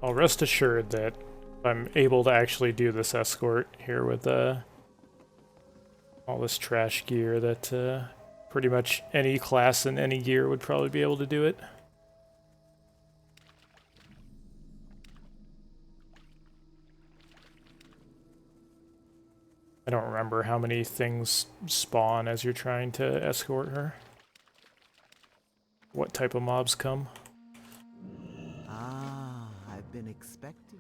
I'll rest assured that I'm able to actually do this escort here with all this trash gear that pretty much any class and any gear would probably be able to do it. I don't remember how many things spawn as you're trying to escort her. What type of mobs come? Ah, I've been expecting.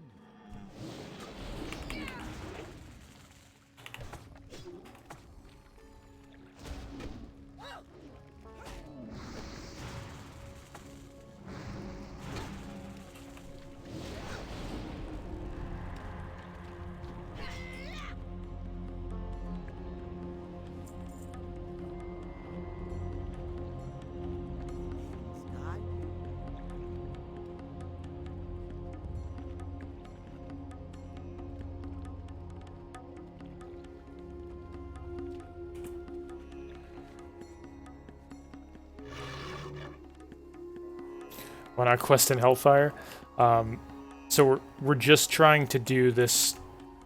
When I quest in Hellfire. So we're just trying to do this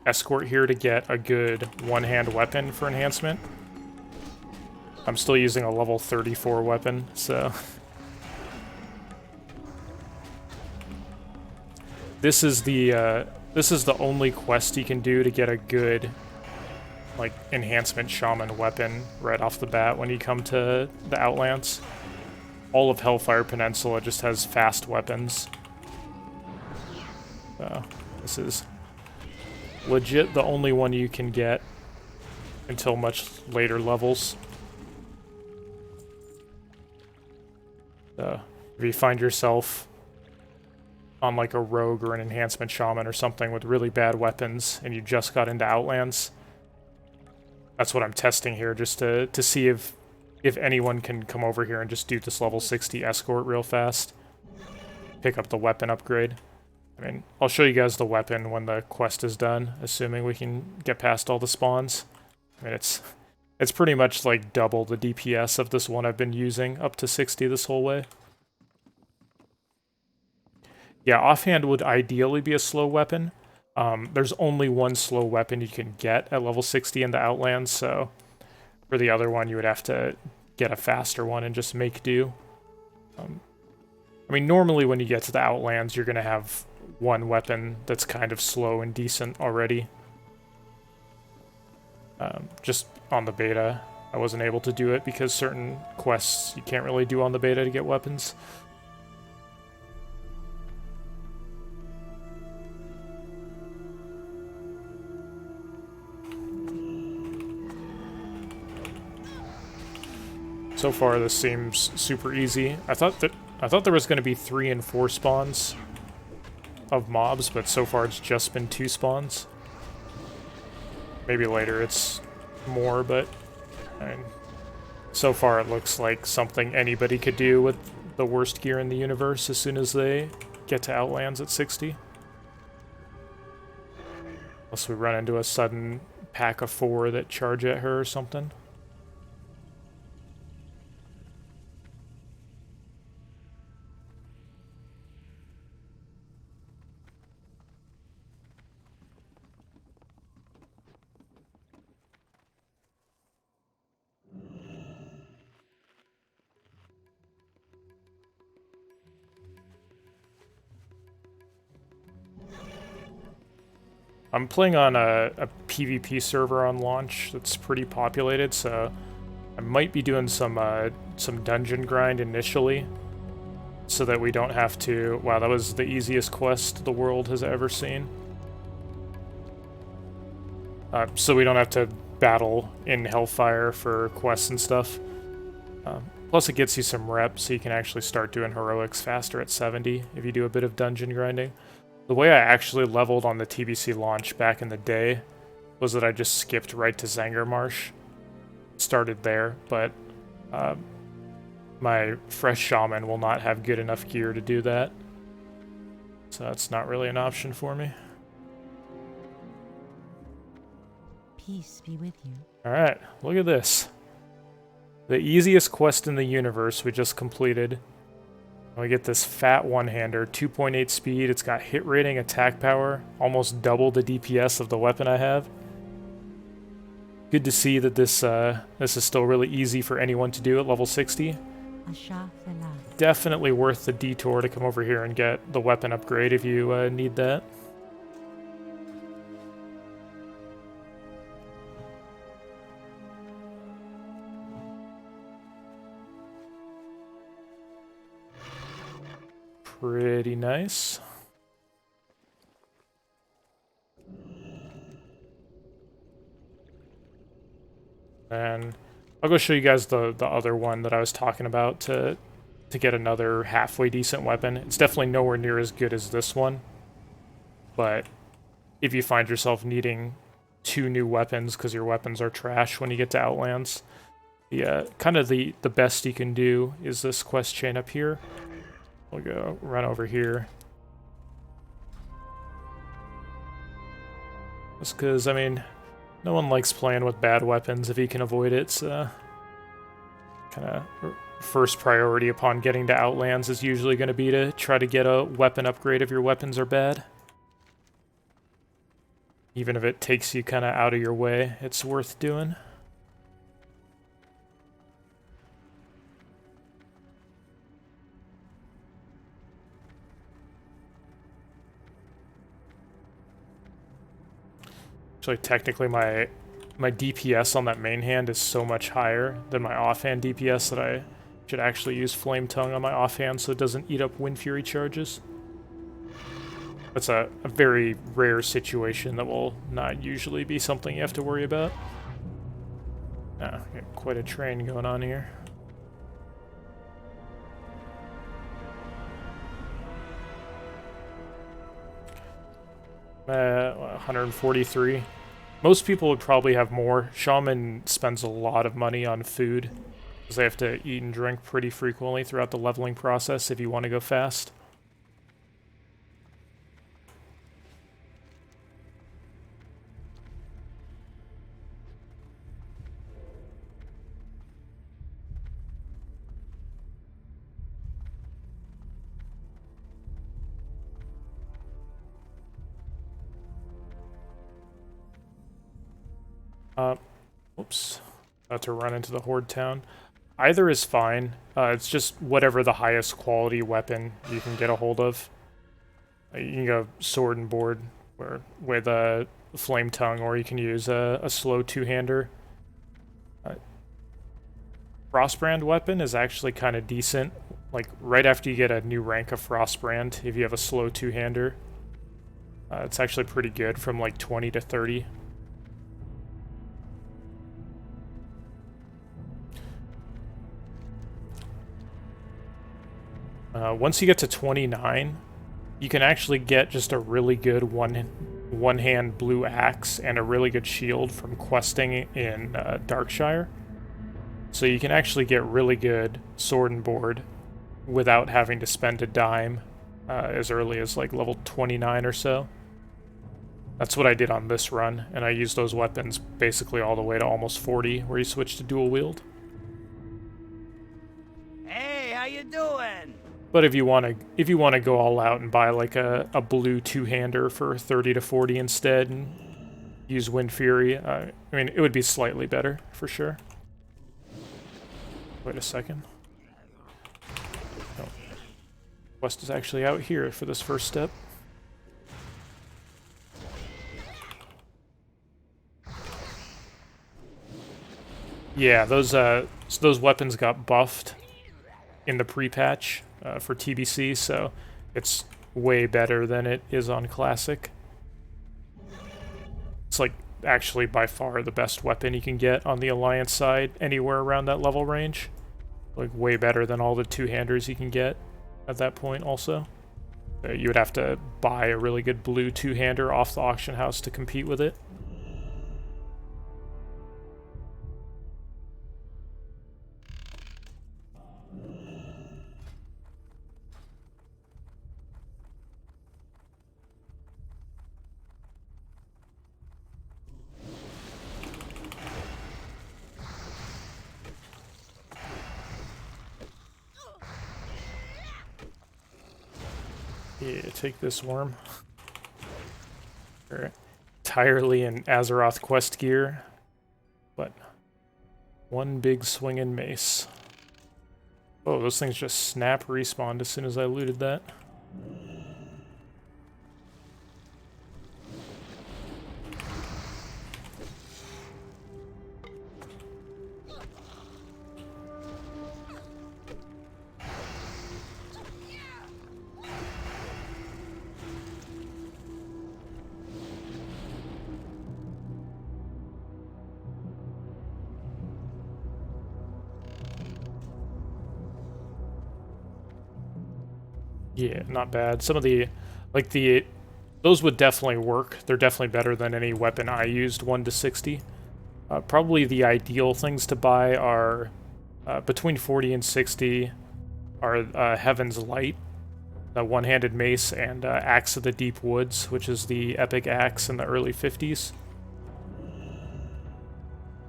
escort here to get a good one-hand weapon for enhancement. I'm still using a level 34 weapon, so... This is the only quest you can do to get a good, like, enhancement shaman weapon right off the bat when you come to the Outlands. All of Hellfire Peninsula just has fast weapons. So, this is legit the only one you can get until much later levels. So, if you find yourself on like a rogue or an enhancement shaman or something with really bad weapons and you just got into Outlands, that's what I'm testing here, just to see if anyone can come over here and just do this level 60 escort real fast. Pick up the weapon upgrade. I mean, I'll show you guys the weapon when the quest is done, assuming we can get past all the spawns. I mean, it's pretty much like double the DPS of this one I've been using, up to 60 this whole way. Yeah, offhand would ideally be a slow weapon. There's only one slow weapon you can get at level 60 in the Outlands, so for the other one you would have to get a faster one and just make do. I mean, normally when you get to the Outlands, you're going to have one weapon that's kind of slow and decent already. Just on the beta, I wasn't able to do it because certain quests you can't really do on the beta to get weapons. So far, this seems super easy. I thought there was going to be 3 and 4 spawns of mobs, but so far it's just been 2 spawns. Maybe later it's more, but I mean, so far it looks like something anybody could do with the worst gear in the universe as soon as they get to Outlands at 60. Unless we run into a sudden pack of 4 that charge at her or something. I'm playing on a PvP server on launch that's pretty populated, so I might be doing some dungeon grind initially, so that we don't have to... Wow, that was the easiest quest the world has ever seen. So we don't have to battle in Hellfire for quests and stuff. Plus it gets you some reps, so you can actually start doing heroics faster at 70 if you do a bit of dungeon grinding. The way I actually leveled on the TBC launch back in the day was that I just skipped right to Zangarmarsh. Started there, but my fresh shaman will not have good enough gear to do that. So that's not really an option for me. Peace be with you. Alright, look at this. The easiest quest in the universe we just completed. We get this fat one-hander, 2.8 speed. It's got hit rating, attack power, almost double the DPS of the weapon I have. Good to see that this is still really easy for anyone to do at level 60. Definitely worth the detour to come over here and get the weapon upgrade if you need that. Pretty nice. And I'll go show you guys the other one that I was talking about to get another halfway decent weapon. It's definitely nowhere near as good as this one, but if you find yourself needing 2 new weapons because your weapons are trash when you get to Outlands, kind of the best you can do is this quest chain up here. We'll go run over here. Just because, I mean, no one likes playing with bad weapons if you can avoid it, so kind of first priority upon getting to Outlands is usually going to be to try to get a weapon upgrade if your weapons are bad. Even if it takes you kind of out of your way, it's worth doing. Actually, technically, my DPS on that main hand is so much higher than my offhand DPS that I should actually use Flame Tongue on my offhand so it doesn't eat up Wind Fury charges. That's a very rare situation that will not usually be something you have to worry about. Ah, got quite a train going on here. Uh, 143. Most people would probably have more. Shaman spends a lot of money on food because they have to eat and drink pretty frequently throughout the leveling process if you want to go fast. Whoops. About to run into the Horde town. Either is fine. It's just whatever the highest quality weapon you can get a hold of. You can go sword and board with a flame tongue, or you can use a slow two-hander. Frostbrand weapon is actually kind of decent. Like, right after you get a new rank of Frostbrand, if you have a slow two-hander, it's actually pretty good from like 20 to 30. Once you get to 29, you can actually get just a really good one-hand blue axe and a really good shield from questing in Darkshire. So you can actually get really good sword and board without having to spend a dime as early as like level 29 or so. That's what I did on this run, and I used those weapons basically all the way to almost 40, where you switch to dual wield. Hey, how you doing? But if you want to go all out and buy like a blue two-hander for 30 to 40 instead and use Wind Fury, I mean, it would be slightly better for sure. Wait a second. No. Quest is actually out here for this first step. Yeah, those weapons got buffed in the pre-patch for TBC, so it's way better than it is on Classic. It's like actually by far the best weapon you can get on the Alliance side anywhere around that level range. Like way better than all the two-handers you can get at that point also. You would have to buy a really good blue two-hander off the auction house to compete with it. Yeah, take this worm. We're entirely in Azeroth quest gear, but one big swinging mace. Oh, those things just snap respawned as soon as I looted that. Yeah, not bad. Some of the, like those would definitely work. They're definitely better than any weapon I used, 1 to 60. Probably the ideal things to buy are between 40 and 60 are Heaven's Light, the one-handed mace, and Axe of the Deep Woods, which is the epic axe in the early 50s.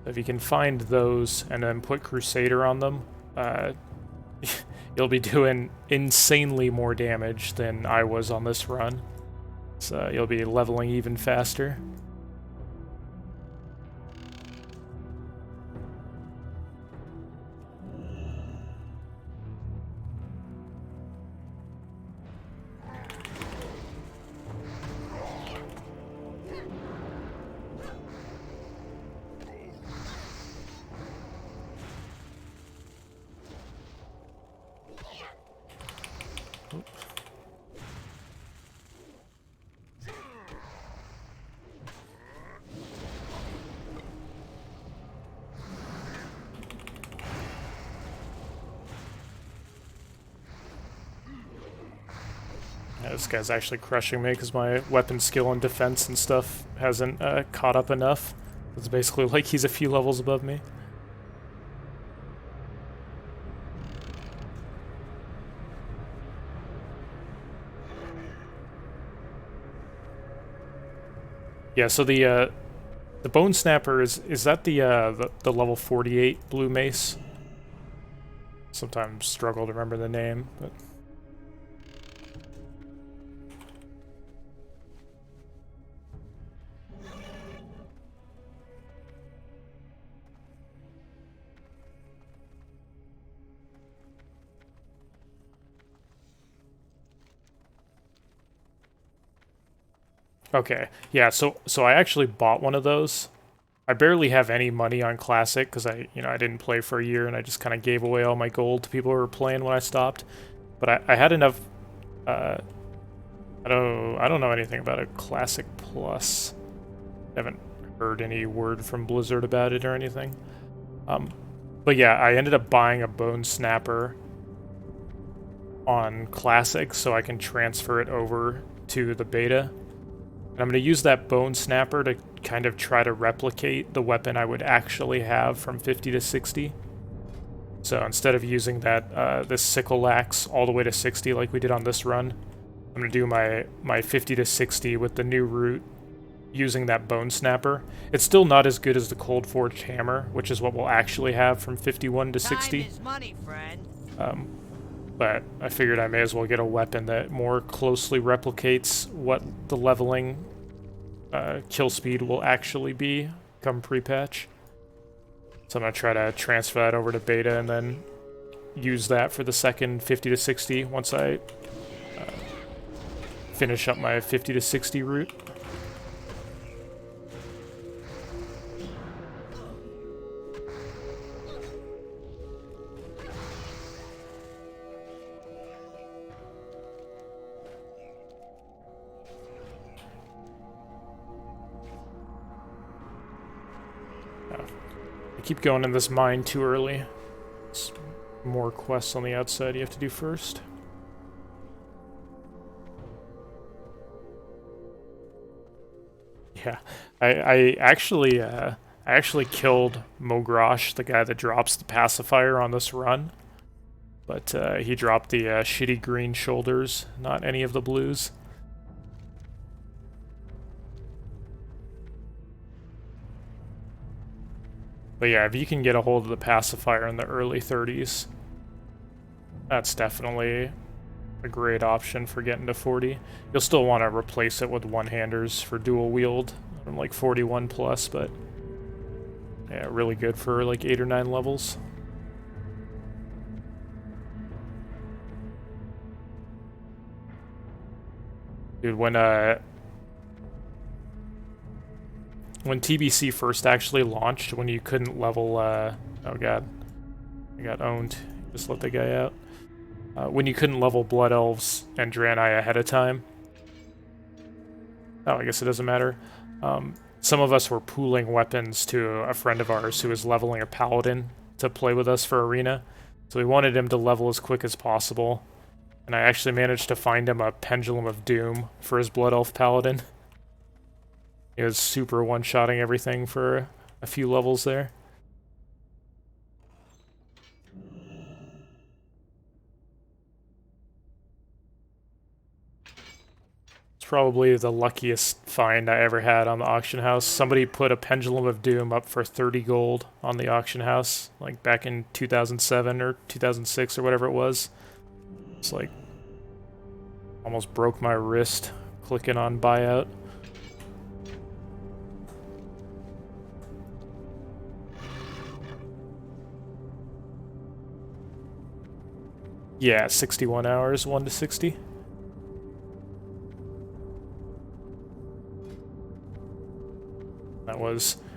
If you can find those and then put Crusader on them, you'll be doing insanely more damage than I was on this run. So you'll be leveling even faster. Yeah, this guy's actually crushing me because my weapon skill and defense and stuff hasn't caught up enough. It's basically like he's a few levels above me. Yeah, so the Bone Snapper is that the level 48 blue mace? Sometimes struggle to remember the name, but okay. Yeah, so I actually bought one of those. I barely have any money on Classic because I didn't play for a year and I just kind of gave away all my gold to people who were playing when I stopped. But I had enough. I don't know anything about a Classic Plus. I haven't heard any word from Blizzard about it or anything. But yeah, I ended up buying a Bone Snapper on Classic so I can transfer it over to the beta. And I'm going to use that Bone Snapper to kind of try to replicate the weapon I would actually have from 50 to 60. So instead of using that this sickle axe all the way to 60 like we did on this run, I'm going to do my 50 to 60 with the new route using that Bone Snapper. It's still not as good as the Cold Forged Hammer, which is what we'll actually have from 51 to 60. Time is money, friend. But I figured I may as well get a weapon that more closely replicates what the leveling kill speed will actually be come pre-patch. So I'm going to try to transfer that over to beta and then use that for the second 50 to 60 once I finish up my 50 to 60 route. I keep going in this mine too early. It's more quests on the outside you have to do first. Yeah, I actually killed Mogrosh, the guy that drops the pacifier on this run. But he dropped the shitty green shoulders, not any of the blues. But yeah, if you can get a hold of the pacifier in the early 30s, that's definitely a great option for getting to 40. You'll still want to replace it with one-handers for dual wield from like 41 plus, but yeah, really good for like 8 or 9 levels. Dude, when TBC first actually launched, when you couldn't level, oh god, I got owned. Just let the guy out. When you couldn't level Blood Elves and Draenei ahead of time. Oh, I guess it doesn't matter. Some of us were pooling weapons to a friend of ours who was leveling a Paladin to play with us for Arena. So we wanted him to level as quick as possible. And I actually managed to find him a Pendulum of Doom for his Blood Elf Paladin. He was super one-shotting everything for a few levels there. It's probably the luckiest find I ever had on the auction house. Somebody put a Pendulum of Doom up for 30 gold on the auction house, like back in 2007 or 2006 or whatever it was. It's like, almost broke my wrist clicking on buyout. Yeah, 61 hours, 1 to 60.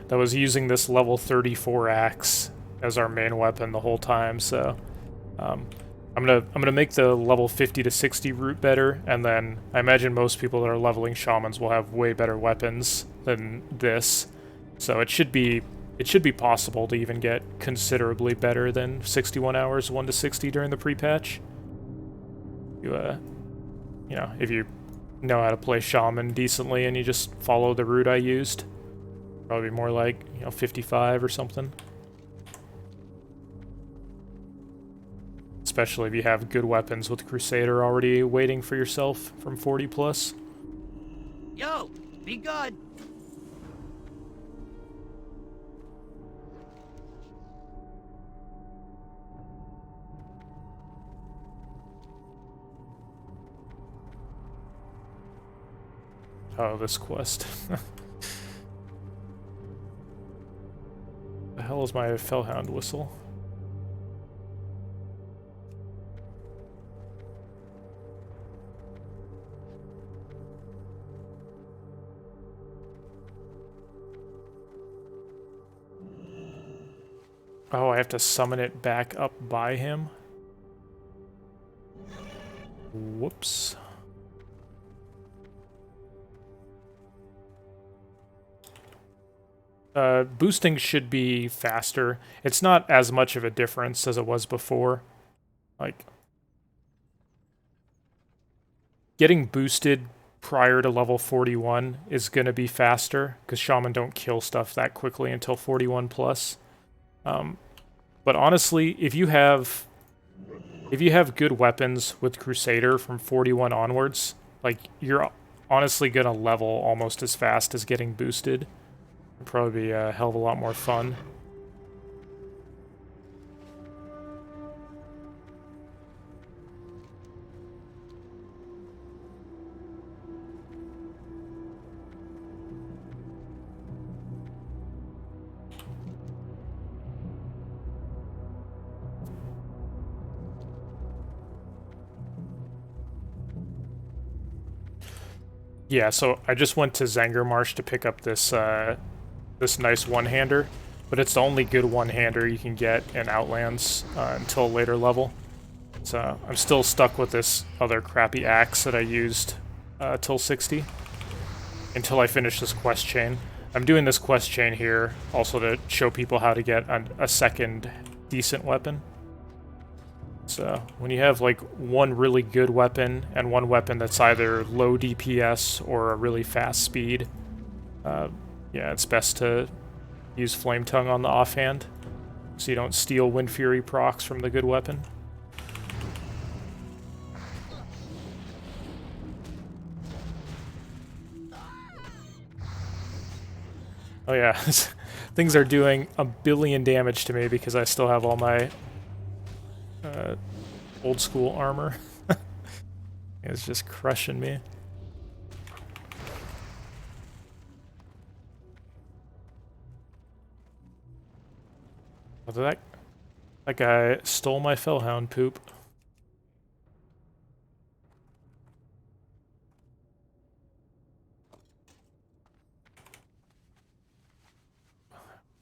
That was using this level 34 axe as our main weapon the whole time, so I'm gonna make the level 50 to 60 route better, and then I imagine most people that are leveling shamans will have way better weapons than this. So it should be possible to even get considerably better than 61 hours 1 to 60 during the pre-patch. You know, if you know how to play shaman decently and you just follow the route I used. Probably more like, 55 or something. Especially if you have good weapons with Crusader already waiting for yourself from 40 plus. Yo, be good. Oh, this quest. The hell is my Fellhound whistle? Oh, I have to summon it back up by him? Whoops. Boosting should be faster. It's not as much of a difference as it was before. Like, getting boosted prior to level 41 is going to be faster, because Shaman don't kill stuff that quickly until 41 plus. But honestly, if you have good weapons with Crusader from 41 onwards, like, you're honestly going to level almost as fast as getting boosted. It'd probably be a hell of a lot more fun. Yeah, so I just went to Zangarmarsh to pick up this this nice one-hander, but it's the only good one-hander you can get in Outlands until a later level. So I'm still stuck with this other crappy axe that I used till 60 until I finish this quest chain. I'm doing this quest chain here also to show people how to get a second decent weapon. So when you have like one really good weapon and one weapon that's either low DPS or a really fast speed, yeah, it's best to use Flame Tongue on the offhand so you don't steal Wind Fury procs from the good weapon. Oh yeah, things are doing a billion damage to me because I still have all my old school armor. It's just crushing me. Oh, that guy stole my Fellhound poop.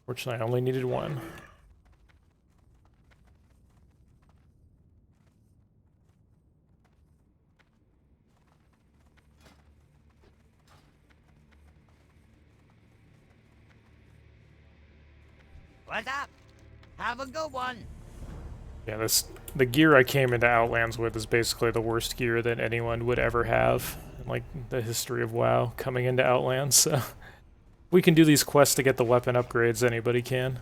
Fortunately, I only needed one. What's up? Have a good one. Yeah, the gear I came into Outlands with is basically the worst gear that anyone would ever have in, like, the history of WoW coming into Outlands, so... We can do these quests to get the weapon upgrades, anybody can.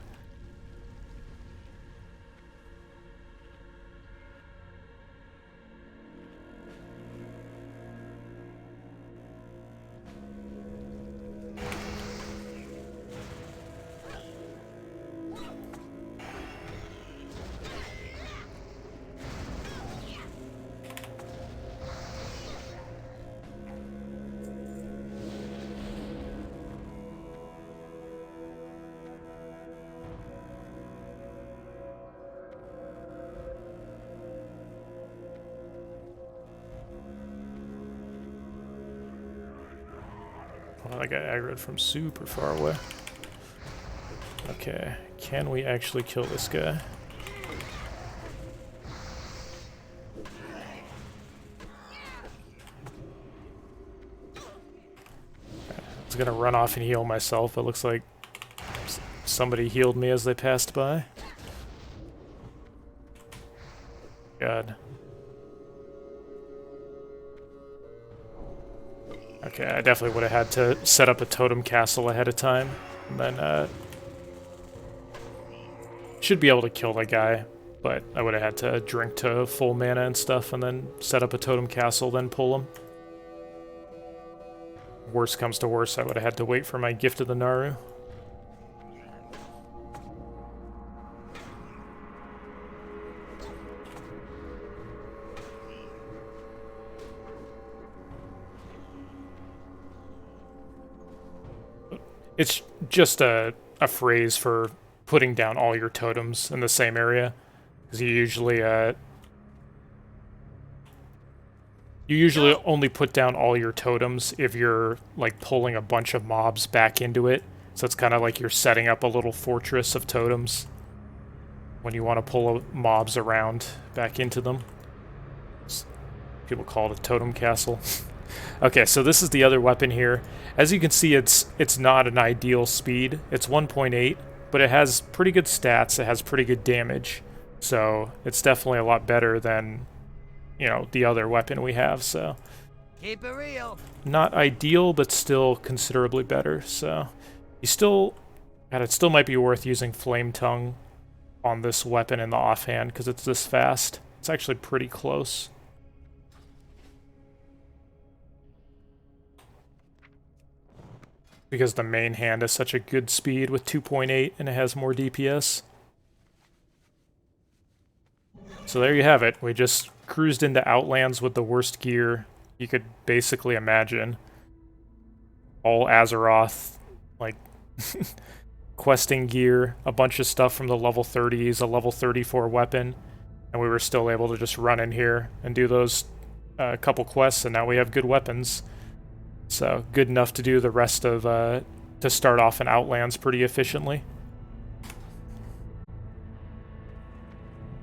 Oh, I got aggroed from super far away. Okay, can we actually kill this guy? I was gonna run off and heal myself. It looks like somebody healed me as they passed by. God. Okay, I definitely would have had to set up a totem castle ahead of time, and then should be able to kill the guy, but I would have had to drink to full mana and stuff, and then set up a totem castle, then pull him. Worst comes to worst, I would have had to wait for my Gift of the Naru. It's just a phrase for putting down all your totems in the same area, because you usually only put down all your totems if you're like pulling a bunch of mobs back into it. So it's kind of like you're setting up a little fortress of totems when you want to pull mobs around back into them. People call it a totem castle. Okay, so this is the other weapon here. As you can see, it's not an ideal speed. It's 1.8, but it has pretty good stats. It has pretty good damage. So it's definitely a lot better than, you know, the other weapon we have, so... Keep it real. Not ideal, but still considerably better, so... You still... God, it still might be worth using Flame Tongue on this weapon in the offhand, because it's this fast. It's actually pretty close. Because the main hand has such a good speed with 2.8 and it has more DPS. So there you have it. We just cruised into Outlands with the worst gear you could basically imagine. All Azeroth, like, questing gear, a bunch of stuff from the level 30s, a level 34 weapon, and we were still able to just run in here and do those couple quests, and now we have good weapons. So, good enough to do the rest of, to start off in Outlands pretty efficiently.